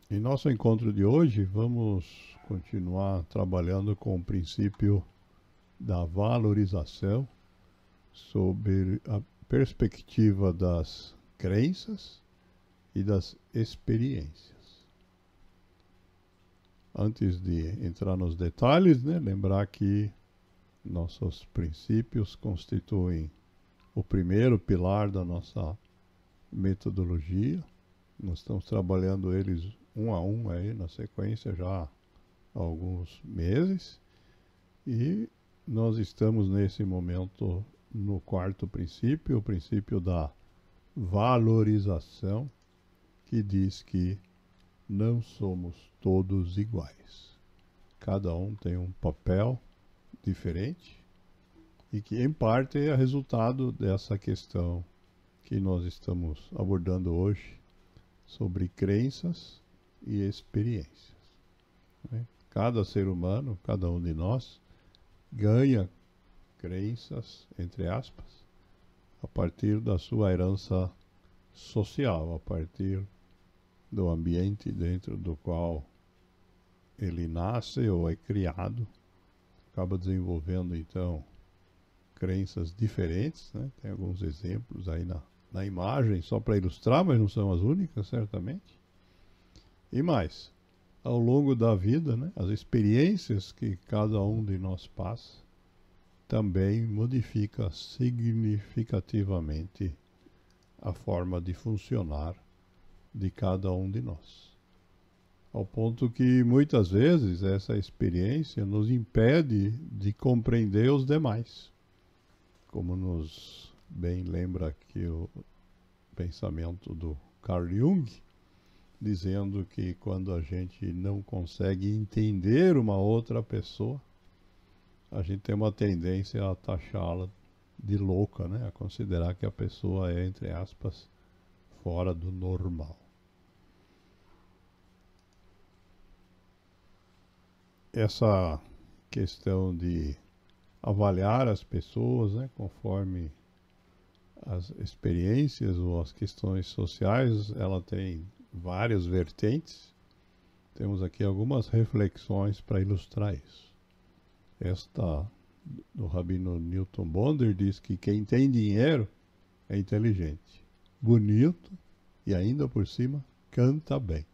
Em nosso encontro de hoje, vamos continuar trabalhando com o princípio da valorização sob a perspectiva das crenças e das experiências. Antes de entrar nos detalhes, lembrar que nossos princípios constituem o primeiro pilar da nossa metodologia. Nós estamos trabalhando eles um a um aí na sequência já há alguns meses e nós estamos nesse momento no quarto princípio, o princípio da valorização, que diz que não somos todos iguais. Cada um tem um papel diferente e que em parte é resultado dessa questão que nós estamos abordando hoje sobre crenças e experiências. Cada ser humano, cada um de nós, ganha crenças, entre aspas, a partir da sua herança social, a partir do ambiente dentro do qual ele nasce ou é criado, acaba desenvolvendo então crenças diferentes, Tem alguns exemplos aí na imagem, só para ilustrar, mas não são as únicas, certamente. E mais, ao longo da vida, as experiências que cada um de nós passa também modifica significativamente a forma de funcionar de cada um de nós. Ao ponto que muitas vezes essa experiência nos impede de compreender os demais. Como nos bem lembra aqui o pensamento do Carl Jung, dizendo que quando a gente não consegue entender uma outra pessoa, a gente tem uma tendência a taxá-la de louca, a considerar que a pessoa é, entre aspas, fora do normal. Essa questão de avaliar as pessoas, conforme as experiências ou as questões sociais, ela tem várias vertentes. Temos aqui algumas reflexões para ilustrar isso. Esta do Rabino Newton Bonder diz que quem tem dinheiro é inteligente, bonito e ainda por cima canta bem.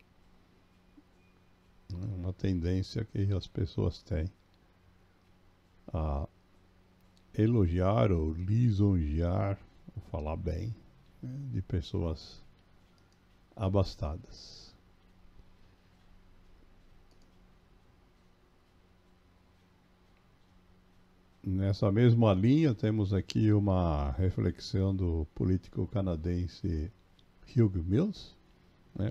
É uma tendência que as pessoas têm a elogiar ou lisonjear, ou falar bem, de pessoas abastadas. Nessa mesma linha, temos aqui uma reflexão do político canadense Hugh Mills,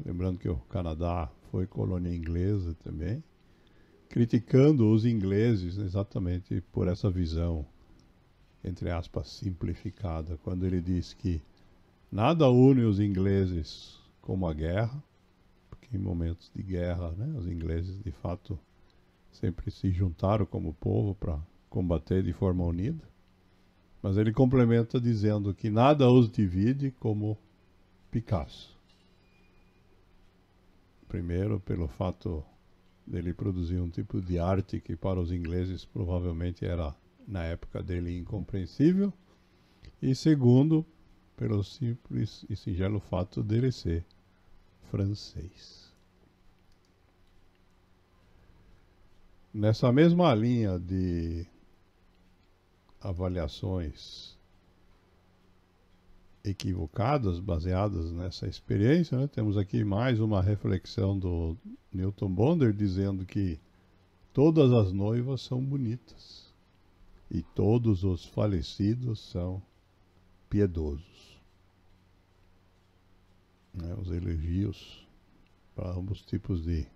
lembrando que o Canadá foi colônia inglesa também, criticando os ingleses exatamente por essa visão, entre aspas, simplificada, quando ele diz que nada une os ingleses como a guerra, porque em momentos de guerra, os ingleses de fato sempre se juntaram como povo para combater de forma unida, mas ele complementa dizendo que nada os divide como Picasso. Primeiro, pelo fato dele produzir um tipo de arte que para os ingleses provavelmente era, na época dele, incompreensível, e segundo, pelo simples e singelo fato dele ser francês. Nessa mesma linha de avaliações equivocadas, baseadas nessa experiência, temos aqui mais uma reflexão do Newton Bonder dizendo que todas as noivas são bonitas e todos os falecidos são piedosos. Os elogios para ambos tipos de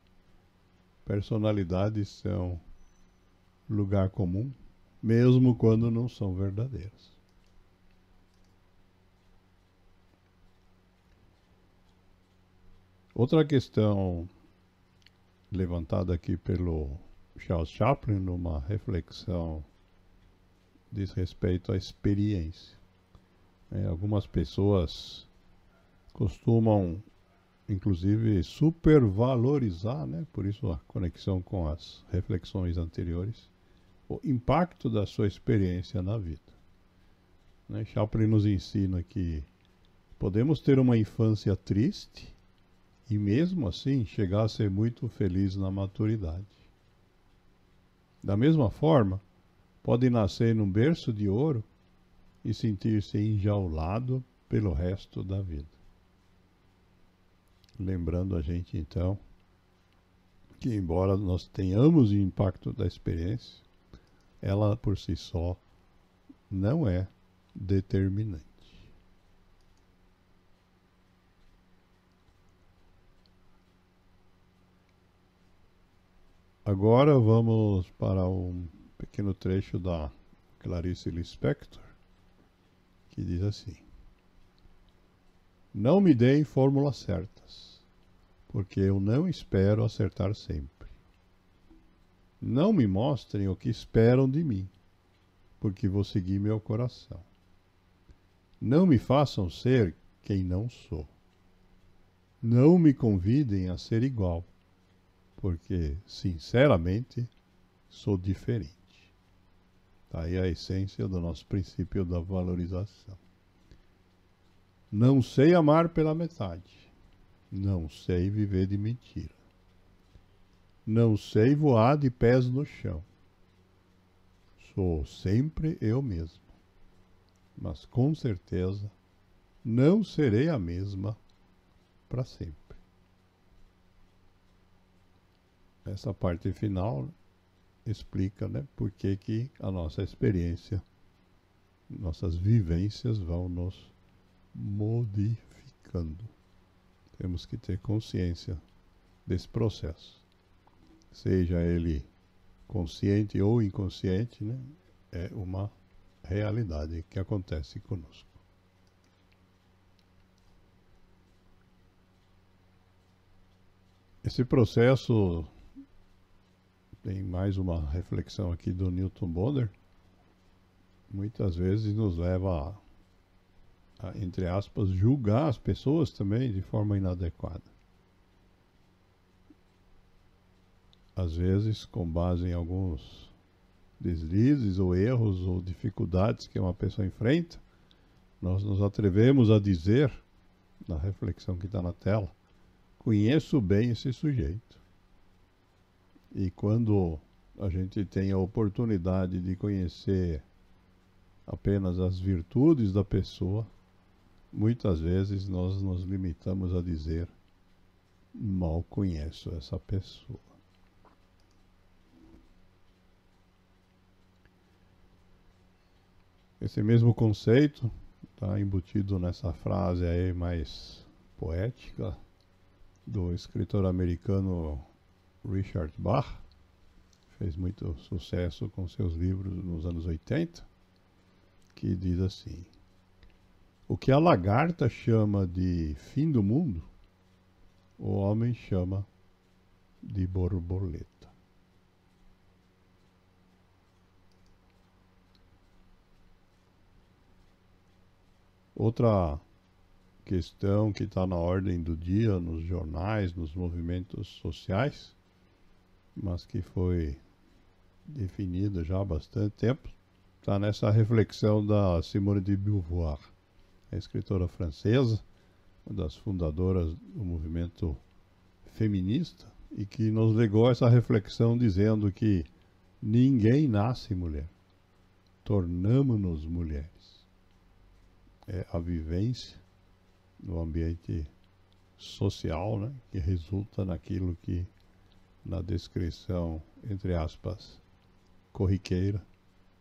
personalidades são lugar comum, mesmo quando não são verdadeiros. Outra questão levantada aqui pelo Charles Chaplin numa reflexão diz respeito à experiência. Algumas pessoas costumam inclusive supervalorizar, né? Por isso a conexão com as reflexões anteriores, o impacto da sua experiência na vida. Né? Chaplin nos ensina que podemos ter uma infância triste e mesmo assim chegar a ser muito feliz na maturidade. Da mesma forma, pode nascer num berço de ouro e sentir-se enjaulado pelo resto da vida. Lembrando a gente então que embora nós tenhamos o impacto da experiência, ela por si só não é determinante. Agora vamos para um pequeno trecho da Clarice Lispector, que diz assim: não me deem fórmulas certas, porque eu não espero acertar sempre. Não me mostrem o que esperam de mim, porque vou seguir meu coração. Não me façam ser quem não sou. Não me convidem a ser igual, porque, sinceramente, sou diferente. Está aí a essência do nosso princípio da valorização. Não sei amar pela metade. Não sei viver de mentira. Não sei voar de pés no chão. Sou sempre eu mesmo. Mas com certeza não serei a mesma para sempre. Essa parte final explica, né, por que a nossa experiência, nossas vivências vão nos modificando. Temos que ter consciência desse processo. Seja ele consciente ou inconsciente, né, é uma realidade que acontece conosco. Esse processo tem mais uma reflexão aqui do Newton Bonner, muitas vezes nos leva a, entre aspas, julgar as pessoas também de forma inadequada. Às vezes, com base em alguns deslizes ou erros ou dificuldades que uma pessoa enfrenta, nós nos atrevemos a dizer, na reflexão que está na tela, conheço bem esse sujeito. E quando a gente tem a oportunidade de conhecer apenas as virtudes da pessoa, muitas vezes nós nos limitamos a dizer, mal conheço essa pessoa. Esse mesmo conceito está embutido nessa frase aí mais poética do escritor americano Richard Bach, fez muito sucesso com seus livros nos anos 80, que diz assim: o que a lagarta chama de fim do mundo, o homem chama de borboleta. Outra questão que está na ordem do dia, nos jornais, nos movimentos sociais, mas que foi definida já há bastante tempo, está nessa reflexão da Simone de Beauvoir, a escritora francesa, uma das fundadoras do movimento feminista, e que nos legou essa reflexão dizendo que ninguém nasce mulher, tornamo-nos mulheres. É a vivência no ambiente social, né, que resulta naquilo que, na descrição, entre aspas, corriqueira,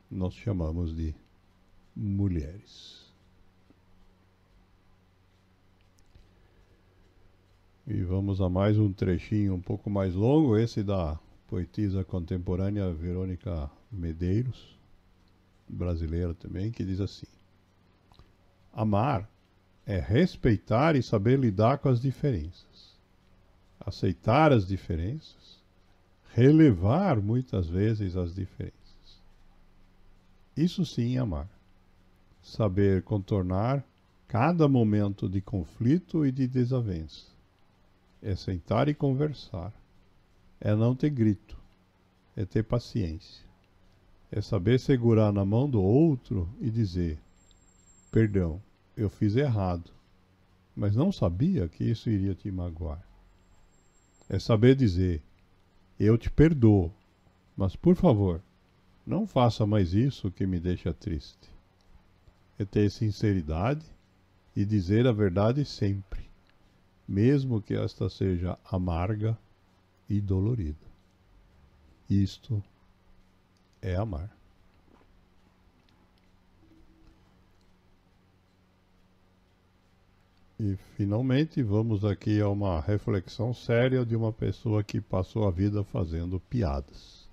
nós chamamos de mulheres. E vamos a mais um trechinho um pouco mais longo, esse da poetisa contemporânea Verônica Medeiros, brasileira também, que diz assim: amar é respeitar e saber lidar com as diferenças, aceitar as diferenças, relevar muitas vezes as diferenças. Isso sim é amar. Saber contornar cada momento de conflito e de desavença, é sentar e conversar, é não ter grito, é ter paciência, é saber segurar na mão do outro e dizer: perdão, eu fiz errado, mas não sabia que isso iria te magoar. É saber dizer: eu te perdoo, mas por favor, não faça mais isso que me deixa triste. É ter sinceridade e dizer a verdade sempre, mesmo que esta seja amarga e dolorida. Isto é amar. E finalmente vamos aqui a uma reflexão séria de uma pessoa que passou a vida fazendo piadas.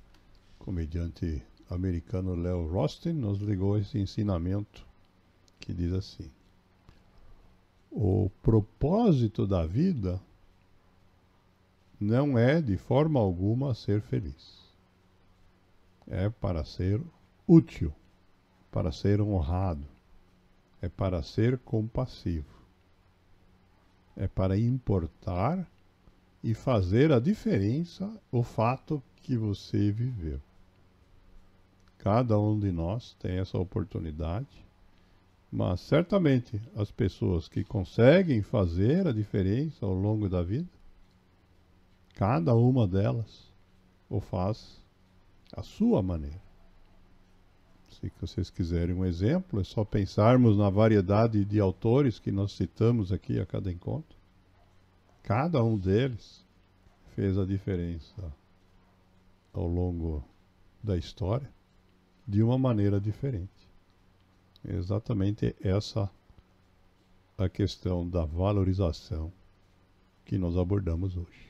O comediante americano Leo Rosten nos ligou esse ensinamento que diz assim: o propósito da vida não é de forma alguma ser feliz. É para ser útil, para ser honrado, é para ser compassivo, é para importar e fazer a diferença o fato que você viveu. Cada um de nós tem essa oportunidade, mas certamente as pessoas que conseguem fazer a diferença ao longo da vida, cada uma delas o faz à sua maneira. Se vocês quiserem um exemplo, é só pensarmos na variedade de autores que nós citamos aqui a cada encontro. Cada um deles fez a diferença ao longo da história de uma maneira diferente. É exatamente essa a questão da valorização que nós abordamos hoje.